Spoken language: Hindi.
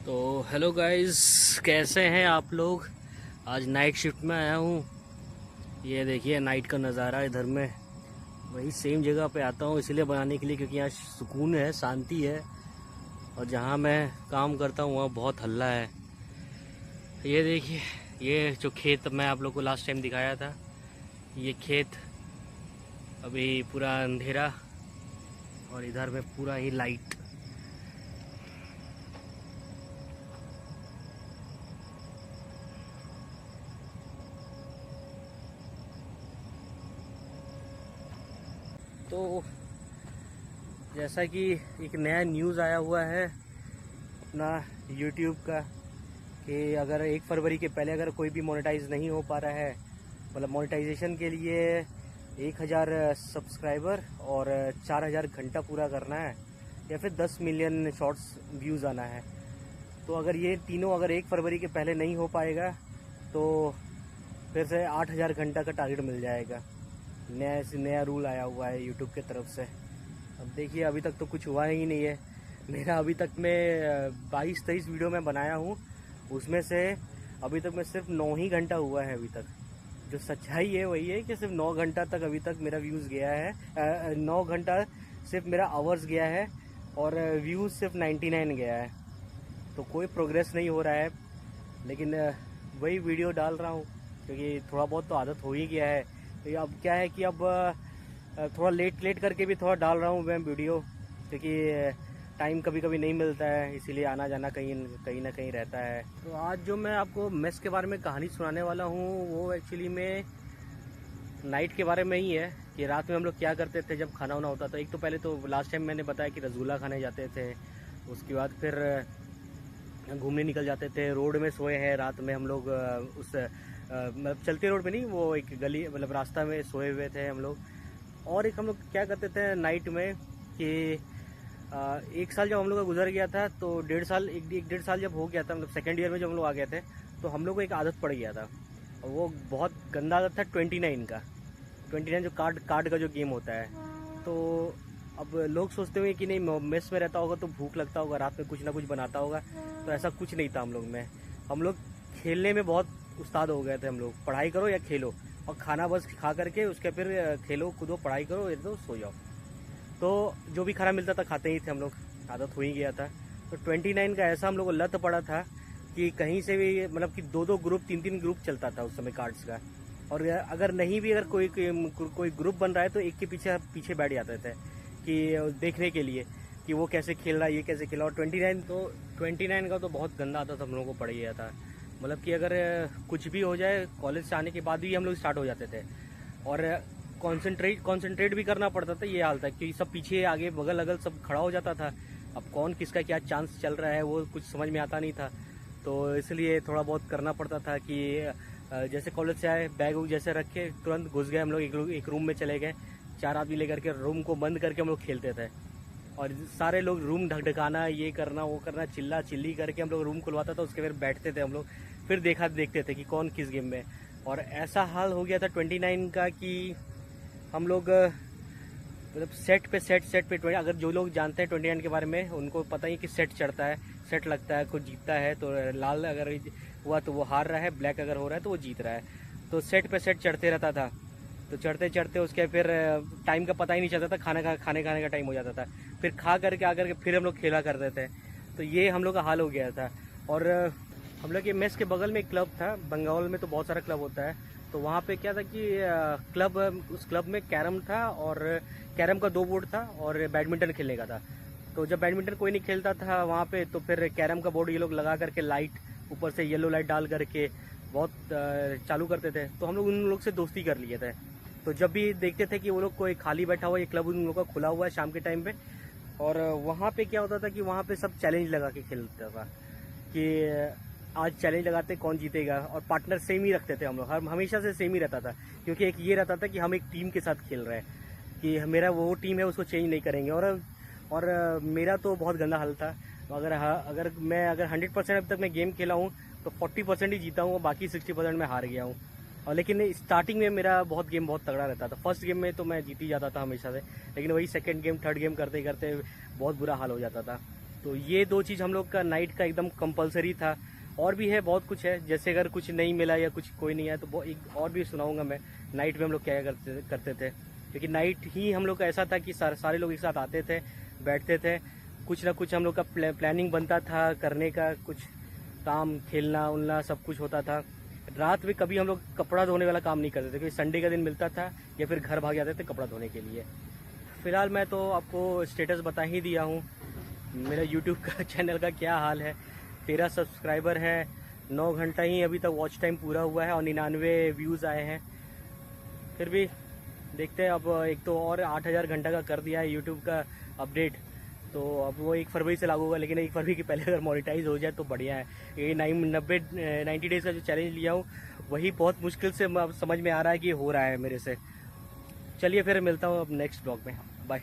तो हेलो गाइस, कैसे हैं आप लोग। आज नाइट शिफ्ट में आया हूँ। ये देखिए नाइट का नज़ारा इधर में। वही सेम जगह पे आता हूँ इसलिए बनाने के लिए, क्योंकि यहाँ सुकून है, शांति है। और जहाँ मैं काम करता हूँ वहाँ बहुत हल्ला है। ये देखिए, ये जो खेत मैं आप लोग को लास्ट टाइम दिखाया था, ये खेत अभी पूरा अंधेरा और इधर में पूरा ही लाइट। तो जैसा कि एक नया न्यूज़ आया हुआ है अपना यूट्यूब का, कि अगर 1 फरवरी के पहले अगर कोई भी मोनेटाइज नहीं हो पा रहा है, मतलब मोनेटाइजेशन के लिए 1000 सब्सक्राइबर और 4000 घंटा पूरा करना है, या फिर 10 मिलियन शॉर्ट्स व्यूज़ आना है। तो अगर ये तीनों अगर 1 फरवरी के पहले नहीं हो पाएगा तो फिर से 8000 घंटा का टारगेट मिल जाएगा। नया रूल आया हुआ है यूट्यूब की तरफ से। अब देखिए, अभी तक तो कुछ हुआ ही नहीं है। मेरा अभी तक मैं 22-23 वीडियो में बनाया हूँ, उसमें से अभी तक मैं सिर्फ 9 ही घंटा हुआ है अभी तक। जो सच्चाई है वही है कि सिर्फ 9 घंटा तक अभी तक मेरा व्यूज़ गया है। 9 घंटा सिर्फ मेरा आवर्स गया है और व्यूज़ सिर्फ 99 गया है। तो कोई प्रोग्रेस नहीं हो रहा है। लेकिन वही वीडियो डाल रहा हूँ क्योंकि थोड़ा बहुत तो आदत हो ही गया है। तो अब क्या है कि अब थोड़ा लेट करके भी थोड़ा डाल रहा हूँ मैं वीडियो, क्योंकि टाइम कभी कभी नहीं मिलता है, इसीलिए आना जाना कहीं ना कहीं रहता है। तो आज जो मैं आपको मेस के बारे में कहानी सुनाने वाला हूँ वो एक्चुअली में नाइट के बारे में ही है, कि रात में हम लोग क्या करते थे जब खाना वाना होता था। एक तो पहले तो लास्ट टाइम मैंने बताया कि रसगुल्ला खाने जाते थे, उसके बाद फिर घूमने निकल जाते थे। रोड में सोए हैं रात में हम लोग, उस मतलब चलते रोड पे नहीं, वो एक गली मतलब रास्ता में सोए हुए थे हम लोग। और एक हम लोग क्या करते थे नाइट में कि 1 साल जब हम लोग का गुजर गया था, तो 1.5 साल एक 1.5 साल जब हो गया था, मतलब सेकेंड ईयर में जब हम लोग आ गए थे, तो हम लोग को एक आदत पड़ गया था। और वो बहुत गंदा आदत था 29 का। 29 जो कार्ड कार्ड का जो गेम होता है। तो अब लोग सोचते हुए कि नहीं, मेस में रहता होगा तो भूख लगता होगा, रात में कुछ ना कुछ बनाता होगा। तो ऐसा कुछ नहीं था हम लोग में। हम लोग खेलने में बहुत उस्ताद हो गए थे। हम लोग पढ़ाई करो या खेलो, और खाना बस खा करके उसके फिर खेलो कूदो, पढ़ाई करो, ये तो सो जाओ। तो जो भी खाना मिलता था खाते ही थे हम लोग, आदत हो ही गया था। तो 29 का ऐसा हम लोग को लत पड़ा था कि कहीं से भी, मतलब कि 2-2 ग्रुप 3-3 ग्रुप चलता था उस समय कार्ड्स का। और अगर नहीं भी, अगर कोई ग्रुप बन रहा है तो एक के पीछे पीछे बैठ जाते थे कि देखने के लिए कि वो कैसे खेल रहा है, ये कैसे खेला। और 29 का तो बहुत गंदा आता था, हम लोगों को पड़ गया था। मतलब कि अगर कुछ भी हो जाए, कॉलेज से आने के बाद भी हम लोग स्टार्ट हो जाते थे। और कंसंट्रेट भी करना पड़ता था, ये हाल था, क्योंकि सब पीछे आगे बगल अगल सब खड़ा हो जाता था। अब कौन किसका क्या चांस चल रहा है वो कुछ समझ में आता नहीं था। तो इसलिए थोड़ा बहुत करना पड़ता था कि जैसे कॉलेज से आए, बैग वूग जैसे रख के तुरंत घुस गए हम लोग, एक रूम में चले गए, 4 आदमी लेकर के रूम को बंद करके हम लोग खेलते थे। और सारे लोग रूम ढकढकाना, ये करना वो करना, चिल्ला चिल्ली करके हम लोग रूम खुलवाता था, उसके फिर बैठते थे हम लोग, फिर देखते थे कि कौन किस गेम में। और ऐसा हाल हो गया था 29 का कि हम लोग मतलब सेट पे अगर जो लोग जानते हैं 29 के बारे में उनको पता ही कि सेट चढ़ता है, सेट लगता है, कुछ जीतता है तो लाल अगर हुआ तो वो हार रहा है, ब्लैक अगर हो रहा है तो वो जीत रहा है। तो सेट पे सेट चढ़ते रहता था। तो चढ़ते चढ़ते उसके फिर टाइम का पता ही नहीं चलता था, खाने का टाइम हो जाता था। फिर खा करके आकर के फिर हम लोग खेला करते थे। तो ये हम लोग का हाल हो गया था। और हम लोग के मेस के बगल में एक क्लब था, बंगाल में तो बहुत सारा क्लब होता है। तो वहाँ पे क्या था कि उस क्लब में कैरम था, और कैरम का 2 बोर्ड था, और बैडमिंटन खेलने का था। तो जब बैडमिंटन कोई नहीं खेलता था वहाँ पे, तो फिर कैरम का बोर्ड ये लोग लगा करके लाइट ऊपर से येलो लाइट डाल करके बहुत चालू करते थे। तो हम लोग उन लोग से दोस्ती कर लिए थे। तो जब भी देखते थे कि वो लोग कोई खाली बैठा हुआ, ये क्लब उन लोगों का खुला हुआ है शाम के टाइम पे, और वहाँ पे क्या होता था कि वहाँ पे सब चैलेंज लगा के खेलता था कि आज चैलेंज लगाते कौन जीतेगा। और पार्टनर सेम ही रखते थे हम लोग, हमेशा से सेम ही रहता था, क्योंकि एक ये रहता था कि हम एक टीम के साथ खेल रहे हैं, कि मेरा वो टीम है उसको चेंज नहीं करेंगे। और मेरा तो बहुत गंदा हाल था। अगर मैं 100% अब तक मैं गेम खेला हूँ तो 40% ही जीता हूँ, बाकी 60% मैं हार गया हूँ। और लेकिन स्टार्टिंग में मेरा गेम बहुत तगड़ा रहता था। फर्स्ट गेम में तो मैं जीत ही जाता था हमेशा से, लेकिन वही सेकंड गेम थर्ड गेम करते करते बहुत बुरा हाल हो जाता था। तो ये 2 चीज़ हम लोग का नाइट का एकदम कंपलसरी था। और भी है, बहुत कुछ है, जैसे अगर कुछ नहीं मिला या कुछ कोई नहीं आया तो एक और भी सुनाऊंगा मैं नाइट में हम लोग क्या करते थे। क्योंकि नाइट ही हम लोग का ऐसा था कि सारे लोग एक साथ आते थे, बैठते थे, कुछ ना कुछ हम लोग का प्लानिंग बनता था करने का, कुछ काम, खेलना उलना सब कुछ होता था। रात में कभी हम लोग कपड़ा धोने वाला काम नहीं करते थे, क्योंकि संडे का दिन मिलता था या फिर घर भाग जाते थे कपड़ा धोने के लिए। फिलहाल मैं तो आपको स्टेटस बता ही दिया हूँ मेरा यूट्यूब का चैनल का क्या हाल है। 13 सब्सक्राइबर है, 9 घंटा ही अभी तक वॉच टाइम पूरा हुआ है और 99 व्यूज़ आए हैं। फिर भी देखते हैं, अब एक तो और 8000 घंटा का कर दिया है यूट्यूब का अपडेट, तो अब वो 1 फरवरी से लागू होगा। लेकिन 1 फरवरी के पहले अगर मोनेटाइज हो जाए तो बढ़िया है। ये 90 डेज़ का जो चैलेंज लिया हूँ वही बहुत मुश्किल से समझ में आ रहा है कि हो रहा है मेरे से। चलिए फिर मिलता हूँ अब नेक्स्ट ब्लॉग में, बाय।